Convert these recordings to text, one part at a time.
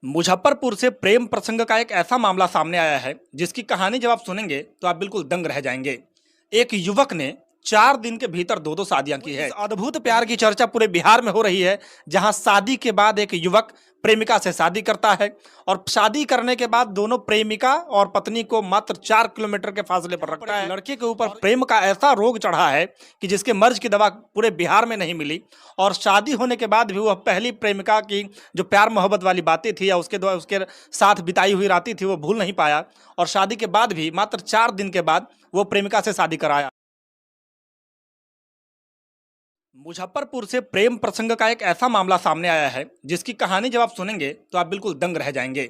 मुजफ्फरपुर से प्रेम प्रसंग का एक ऐसा मामला सामने आया है जिसकी कहानी जब आप सुनेंगे तो आप बिल्कुल दंग रह जाएंगे। एक युवक ने 4 दिन के भीतर दो शादियां की है। इस अद्भुत प्यार की चर्चा पूरे बिहार में हो रही है, जहां शादी के बाद एक युवक प्रेमिका से शादी करता है और शादी करने के बाद दोनों प्रेमिका और पत्नी को मात्र 4 किलोमीटर के फासले पर रखता है। लड़के के ऊपर प्रेम का ऐसा रोग चढ़ा है कि जिसके मर्ज की दवा पूरे बिहार में नहीं मिली, और शादी होने के बाद भी वह पहली प्रेमिका की जो प्यार मोहब्बत वाली बातें थी या उसके साथ बिताई हुई रातें थी वो भूल नहीं पाया, और शादी के बाद भी मात्र 4 दिन के बाद वो प्रेमिका से शादी कराया। मुजफ्फरपुर से प्रेम प्रसंग का एक ऐसा मामला सामने आया है जिसकी कहानी जब आप सुनेंगे तो आप बिल्कुल दंग रह जाएंगे।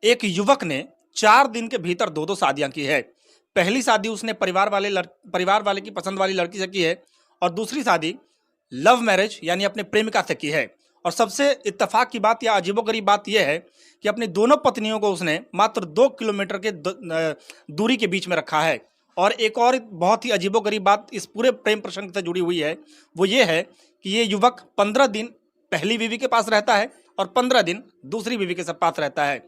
एक युवक ने 4 दिन के भीतर दो शादियां की है। पहली शादी उसने परिवार वाले की पसंद वाली लड़की से की है, और दूसरी शादी लव मैरिज यानी अपने प्रेमिका से की है। और सबसे इत्तेफाक की बात या अजीबोगरीब बात यह है कि अपनी दोनों पत्नियों को उसने मात्र 2 किलोमीटर के दूरी के बीच में रखा है। और एक और बहुत ही अजीबोगरीब बात इस पूरे प्रेम प्रसंग से जुड़ी हुई है, वो ये है कि ये युवक 15 दिन पहली बीवी के पास रहता है और 15 दिन दूसरी बीवी के पास रहता है।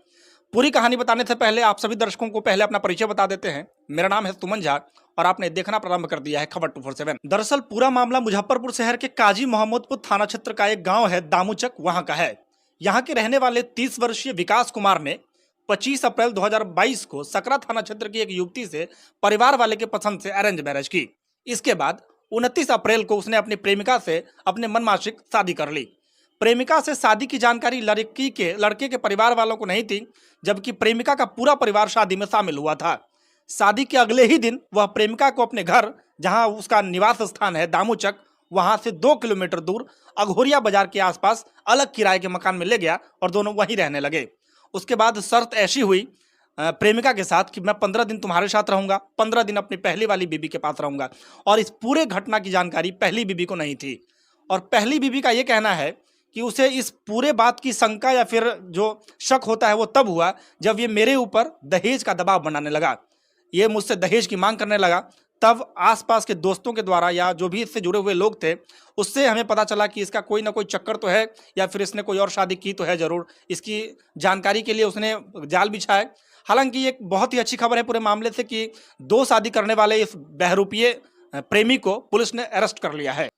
पूरी कहानी बताने से पहले आप सभी दर्शकों को पहले अपना परिचय बता देते हैं। मेरा नाम है सुमन झा और आपने देखना प्रारंभ कर दिया है खबर 247। दरअसल पूरा मामला मुजफ्फरपुर शहर के काजी मोहम्मदपुर थाना क्षेत्र का एक गाँव है दामूचक, वहाँ का है। यहाँ के रहने वाले 30 वर्षीय विकास कुमार ने 25 अप्रैल 2022 को सकरा थाना क्षेत्र की एक युवती से परिवार वाले के पसंद से अरेंज मैरिज की। इसके बाद 29 अप्रैल को उसने अपनी प्रेमिका से अपने मनमाफिक शादी कर ली। प्रेमिका से शादी की जानकारी लड़के के परिवार वालों को नहीं थी, जबकि प्रेमिका का पूरा परिवार शादी में शामिल हुआ था। शादी के अगले ही दिन वह प्रेमिका को अपने घर, जहां उसका निवास स्थान है दामूचक, वहां से 2 किलोमीटर दूर अघोरिया बाजार के आसपास अलग किराए के मकान में ले गया और दोनों वहीं रहने लगे। उसके बाद शर्त ऐसी हुई प्रेमिका के साथ कि मैं 15 दिन तुम्हारे साथ रहूंगा, 15 दिन अपनी पहली वाली बीबी के पास रहूंगा। और इस पूरे घटना की जानकारी पहली बीबी को नहीं थी। और पहली बीबी का यह कहना है कि उसे इस पूरे बात की शंका या फिर जो शक होता है वो तब हुआ जब ये मेरे ऊपर दहेज का दबाव बनाने लगा, ये मुझसे दहेज की मांग करने लगा। तब आसपास के दोस्तों के द्वारा या जो भी इससे जुड़े हुए लोग थे उससे हमें पता चला कि इसका कोई ना कोई चक्कर तो है, या फिर इसने कोई और शादी की तो है जरूर। इसकी जानकारी के लिए उसने जाल बिछा है। हालांकि एक बहुत ही अच्छी खबर है पूरे मामले से कि 2 शादी करने वाले इस बहरूपीय प्रेमी को पुलिस ने अरेस्ट कर लिया है।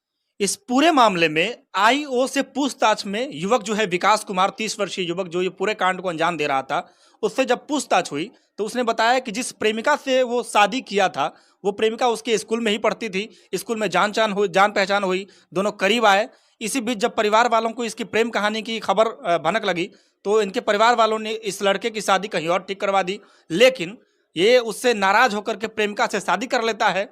इस पूरे मामले में आईओ से पूछताछ में युवक जो है विकास कुमार, 30 वर्षीय युवक जो ये पूरे कांड को अंजाम दे रहा था, उससे जब पूछताछ हुई तो उसने बताया कि जिस प्रेमिका से वो शादी किया था वो प्रेमिका उसके स्कूल में ही पढ़ती थी। स्कूल में जान पहचान हुई, दोनों करीब आए। इसी बीच जब परिवार वालों को इसकी प्रेम कहानी की खबर भनक लगी तो इनके परिवार वालों ने इस लड़के की शादी कहीं और ठीक करवा दी, लेकिन ये उससे नाराज होकर के प्रेमिका से शादी कर लेता है।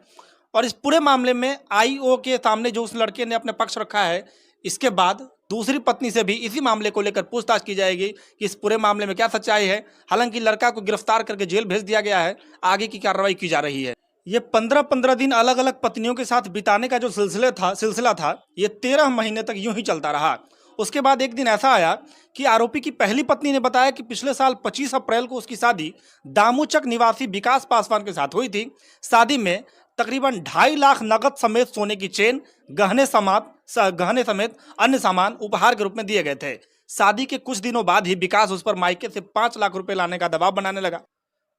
और इस पूरे मामले में आईओ के सामने जो उस लड़के ने अपने पक्ष रखा है, इसके बाद दूसरी पत्नी से भी इसी मामले को लेकर पूछताछ की जाएगी कि इस पूरे मामले में क्या सच्चाई है। हालांकि लड़का को गिरफ्तार करके जेल भेज दिया गया है, आगे की कार्रवाई की जा रही है। ये 15-15 दिन अलग अलग पत्नियों के साथ बिताने का जो सिलसिला था ये 13 महीने तक यूं ही चलता रहा। उसके बाद एक दिन ऐसा आया कि आरोपी की पहली पत्नी ने बताया कि पिछले साल 25 अप्रैल को उसकी शादी दामूचक निवासी विकास पासवान के साथ हुई थी। शादी में तकरीबन 2.5 लाख नकद समेत सोने की चेन, गहने समेत अन्य सामान उपहार के रूप में दिए गए थे। शादी के कुछ दिनों बाद ही विकास उस पर मायके से 5 लाख रुपए लाने का दबाव बनाने लगा।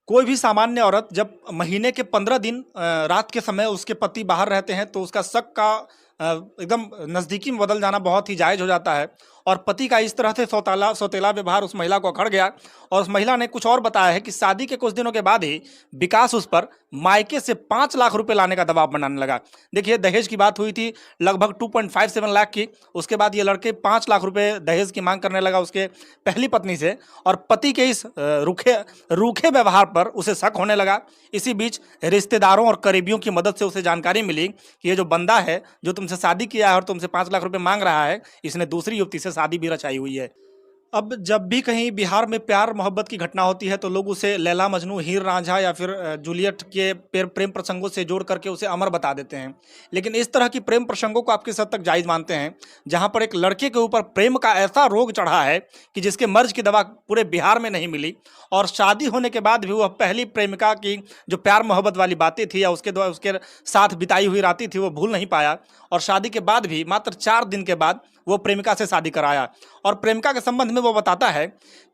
कोई भी सामान्य औरत जब महीने के 15 दिन रात के समय उसके पति बाहर रहते हैं तो उसका शक का एकदम नज़दीकी में बदल जाना बहुत ही जायज़ हो जाता है। और पति का इस तरह से सौतेला व्यवहार उस महिला को अखड़ गया, और उस महिला ने कुछ और बताया है कि शादी के कुछ दिनों के बाद ही विकास उस पर मायके से 5 लाख रुपए लाने का दबाव बनाने लगा। देखिए, दहेज की बात हुई थी लगभग 2.57 लाख की। उसके बाद ये लड़के 5 लाख रुपए दहेज की मांग करने लगा उसके पहली पत्नी से, और पति के इस रूखे व्यवहार पर उसे शक होने लगा। इसी बीच रिश्तेदारों और करीबियों की मदद से उसे जानकारी मिली कि ये जो बंदा है जो तुमसे शादी किया है और तुमसे 5 लाख रुपए मांग रहा है, इसने दूसरी युवती से शादी भी रचाई हुई है। अब जब भी कहीं बिहार में प्यार मोहब्बत की घटना होती है तो लोग उसे लैला मजनू, हीर रांझा या फिर जूलियट के प्रेम प्रसंगों से जोड़ करके उसे अमर बता देते हैं। लेकिन इस तरह की प्रेम प्रसंगों को आप किस हद तक जायज़ मानते हैं, जहां पर एक लड़के के ऊपर प्रेम का ऐसा रोग चढ़ा है कि जिसके मर्ज की दवा पूरे बिहार में नहीं मिली, और शादी होने के बाद भी वह पहली प्रेमिका की जो प्यार मोहब्बत वाली बातें थी या उसके साथ बिताई हुई रातें थी वो भूल नहीं पाया, और शादी के बाद भी मात्र 4 दिन के बाद वो प्रेमिका से शादी कराया। और प्रेमिका के संबंध में वो बताता है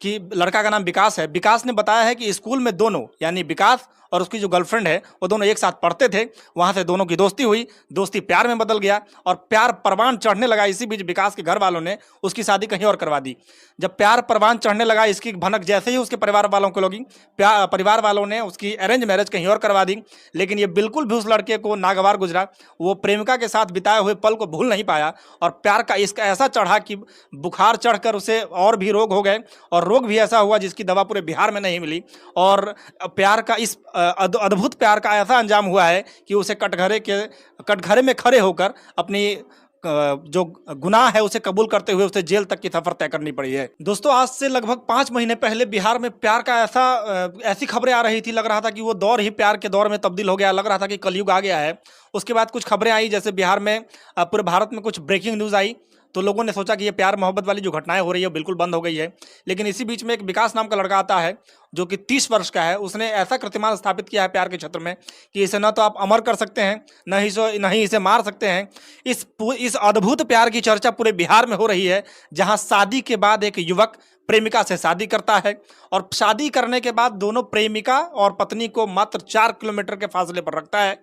कि लड़का का नाम विकास है। विकास ने बताया है कि स्कूल में दोनों यानी विकास और उसकी जो गर्लफ्रेंड है वो दोनों एक साथ पढ़ते थे। वहाँ से दोनों की दोस्ती हुई, दोस्ती प्यार में बदल गया और प्यार परवान चढ़ने लगा। इसी बीच विकास के घर वालों ने उसकी शादी कहीं और करवा दी। जब प्यार परवान चढ़ने लगा, इसकी भनक जैसे ही उसके परिवार वालों को लगी, परिवार वालों ने उसकी अरेंज मैरिज कहीं और करवा दी। लेकिन ये बिल्कुल भी उस लड़के को नागवार गुजरा। वो प्रेमिका के साथ बिताए हुए पल को भूल नहीं पाया और प्यार का इसका ऐसा चढ़ा कि बुखार चढ़कर उसे और भी रोग हो गए और रोग भी ऐसा हुआ जिसकी दवा पूरे बिहार में नहीं मिली। और प्यार का इस अद्भुत प्यार का ऐसा अंजाम हुआ है कि उसे कटघरे में खड़े होकर अपनी जो गुनाह है उसे कबूल करते हुए उसे जेल तक की सफर तय करनी पड़ी है। दोस्तों, आज से लगभग 5 महीने पहले बिहार में प्यार का ऐसी खबरें आ रही थी, लग रहा था कि वो दौर ही प्यार के दौर में तब्दील हो गया, लग रहा था कि कलयुग आ गया है। उसके बाद कुछ खबरें आई, जैसे बिहार में पूरे भारत में कुछ ब्रेकिंग न्यूज़ आई, तो लोगों ने सोचा कि ये प्यार मोहब्बत वाली जो घटनाएं हो रही है बिल्कुल बंद हो गई है। लेकिन इसी बीच में एक विकास नाम का लड़का आता है जो कि 30 वर्ष का है। उसने ऐसा कीर्तिमान स्थापित किया है प्यार के क्षेत्र में कि इसे न तो आप अमर कर सकते हैं, न ही इसे मार सकते हैं। इस अद्भुत प्यार की चर्चा पूरे बिहार में हो रही है, जहां शादी के बाद एक युवक प्रेमिका से शादी करता है और शादी करने के बाद दोनों प्रेमिका और पत्नी को मात्र 4 किलोमीटर के फासले पर रखता है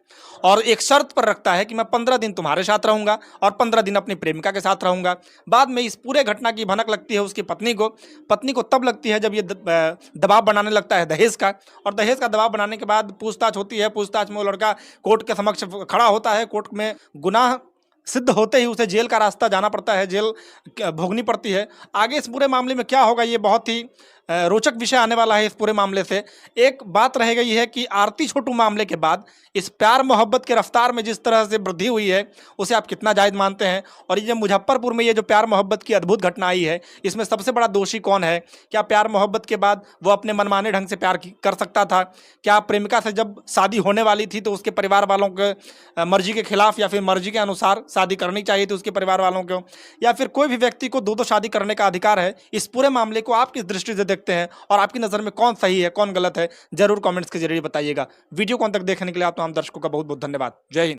और एक शर्त पर रखता है कि मैं 15 दिन तुम्हारे साथ रहूंगा और 15 दिन अपनी प्रेमिका के साथ रहूंगा। बाद में इस पूरे घटना की भनक लगती है उसकी पत्नी को तब लगती है जब ये दबाव बनाने लगता है दहेज का। और दहेज का दबाव बनाने के बाद पूछताछ होती है। पूछताछ में वो लड़का कोर्ट के समक्ष खड़ा होता है। कोर्ट में गुनाह सिद्ध होते ही उसे जेल का रास्ता जाना पड़ता है, जेल भोगनी पड़ती है। आगे इस पूरे मामले में क्या होगा, ये बहुत ही रोचक विषय आने वाला है इस पूरे मामले से। एक बात रह गई है कि आरती छोटू मामले के बाद इस प्यार मोहब्बत के रफ्तार में जिस तरह से वृद्धि हुई है उसे आप कितना जायज़ मानते हैं? और ये मुजफ्फरपुर में ये जो प्यार मोहब्बत की अद्भुत घटना आई है, इसमें सबसे बड़ा दोषी कौन है? क्या प्यार मोहब्बत के बाद वो अपने मनमाने ढंग से प्यार कर सकता था? क्या प्रेमिका से जब शादी होने वाली थी तो उसके परिवार वालों के मर्जी के खिलाफ या फिर मर्जी के अनुसार शादी करनी चाहिए थी उसके परिवार वालों को? या फिर कोई भी व्यक्ति को दो शादी करने का अधिकार है? इस पूरे मामले को आप किस दृष्टि से देखते हैं और आपकी नज़र में कौन सही है कौन गलत है, जरूर कमेंट्स के जरिए बताइएगा। वीडियो को अंत तक देखने के लिए आप तमाम दर्शकों का बहुत बहुत धन्यवाद। जय हिंद।